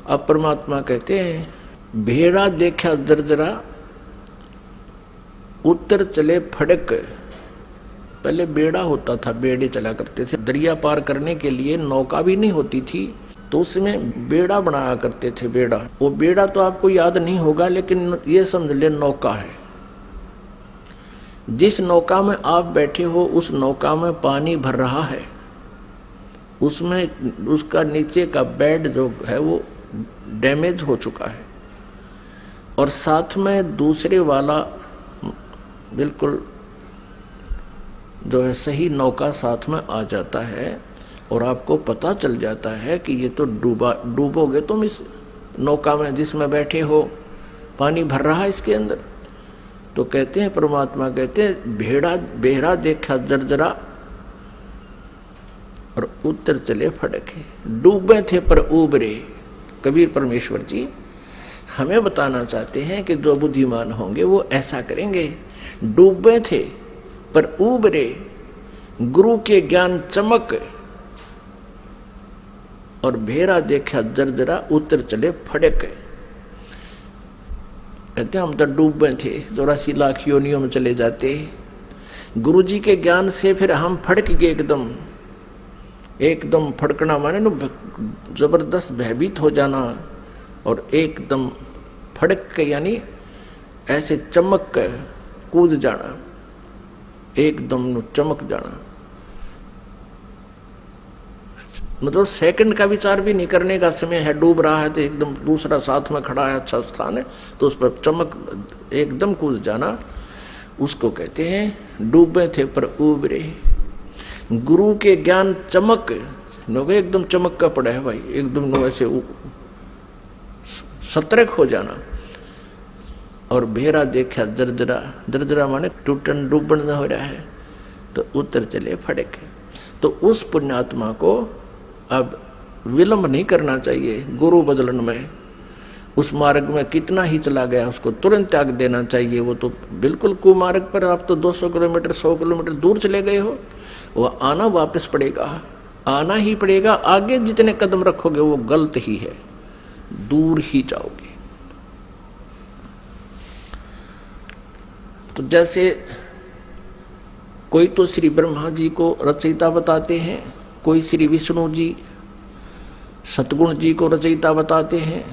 अब परमात्मा कहते हैं भेड़ा देखा दरदरा उत्तर चले फड़क। पहले बेड़ा होता था, बेड़े चला करते थे, दरिया पार करने के लिए नौका भी नहीं होती थी तो उसमें बेड़ा बनाया करते थे। बेड़ा, वो बेड़ा तो आपको याद नहीं होगा लेकिन ये समझ ले नौका है। जिस नौका में आप बैठे हो उस नौका में पानी भर रहा है, उसमें उसका नीचे का बेड जो है वो डैमेज हो चुका है और साथ में दूसरे वाला बिल्कुल जो है सही नौका साथ में आ जाता है और आपको पता चल जाता है कि ये तो डूबोगे तुम इस नौका में जिसमें बैठे हो, पानी भर रहा है इसके अंदर। तो कहते हैं परमात्मा कहते हैं बेड़ा देखा दरदरा और उत्तर चले फड़के। डूबे थे पर उबरे। कबीर परमेश्वर जी हमें बताना चाहते हैं कि जो बुद्धिमान होंगे वो ऐसा करेंगे। डूबे थे पर उबरे, गुरु के ज्ञान चमक और भेड़ा देखा दरदरा उत्तर चले फड़क। कहते हम तो डूबे थे, 84 लाख योनियों में चले जाते। गुरु जी के ज्ञान से फिर हम फड़क गए एकदम फड़कना माने न जबरदस्त भयभीत हो जाना और एकदम फड़क के यानी ऐसे चमक के कूद जाना, एकदम चमक जाना। मतलब सेकंड का विचार भी नहीं करने का समय है। डूब रहा है तो एकदम दूसरा साथ में खड़ा है, अच्छा स्थान है तो उस पर चमक एकदम कूद जाना, उसको कहते हैं डूबे थे पर उबरे। गुरु के ज्ञान चमक, लोग एकदम चमक का पड़ा है भाई, एकदम वैसे सतर्क हो जाना। और भेड़ा देखा दरदरा, दरदरा माने टूटन डूबन हो रहा है तो उत्तर चले फड़क। तो उस पुण्यात्मा को अब विलंब नहीं करना चाहिए गुरु बदलन में। उस मार्ग में कितना ही चला गया उसको तुरंत त्याग देना चाहिए। वो तो बिल्कुल कुमार्ग पर आप तो 200 किलोमीटर 100 किलोमीटर दूर चले गए हो, वो आना वापस पड़ेगा, आना ही पड़ेगा। आगे जितने कदम रखोगे वो गलत ही है, दूर ही जाओगे। तो जैसे कोई तो श्री ब्रह्मा जी को रचयिता बताते हैं, कोई श्री विष्णु जी सतगुण जी को रचयिता बताते हैं,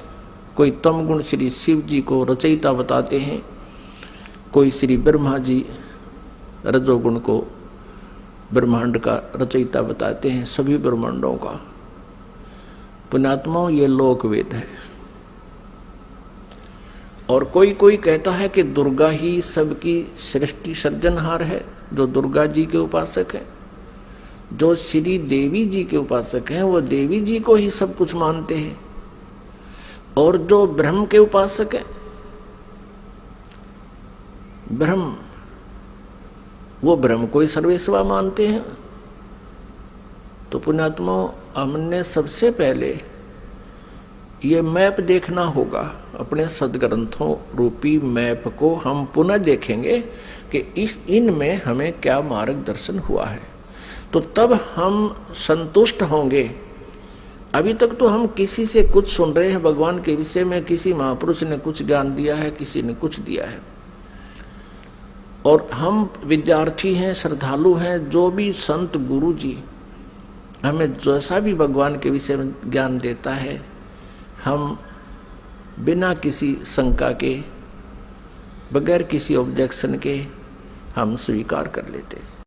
कोई तम गुण श्री शिव जी को रचयिता बताते हैं, कोई श्री ब्रह्मा जी रजोगुण को ब्रह्मांड का रचयिता बताते हैं, सभी ब्रह्मांडों का। पुण्यात्माओं ये लोकवेद है। और कोई कोई कहता है कि दुर्गा ही सबकी सृष्टि सर्जनहार है, जो दुर्गा जी के उपासक है। जो श्री देवी जी के उपासक हैं वो देवी जी को ही सब कुछ मानते हैं। और जो ब्रह्म के उपासक है, ब्रह्म, वो ब्रह्म को ही सर्वेस्वा मानते हैं। तो पुण्यात्माओं हमने सबसे पहले ये मैप देखना होगा, अपने सदग्रंथों रूपी मैप को हम पुनः देखेंगे कि इनमें हमें क्या मार्गदर्शन हुआ है, तो तब हम संतुष्ट होंगे। अभी तक तो हम किसी से कुछ सुन रहे हैं भगवान के विषय में, किसी महापुरुष ने कुछ ज्ञान दिया है, किसी ने कुछ दिया है, और हम विद्यार्थी हैं, श्रद्धालु हैं। जो भी संत गुरु जी हमें जैसा भी भगवान के विषय में ज्ञान देता है, हम बिना किसी शंका के, बगैर किसी ऑब्जेक्शन के हम स्वीकार कर लेते हैं।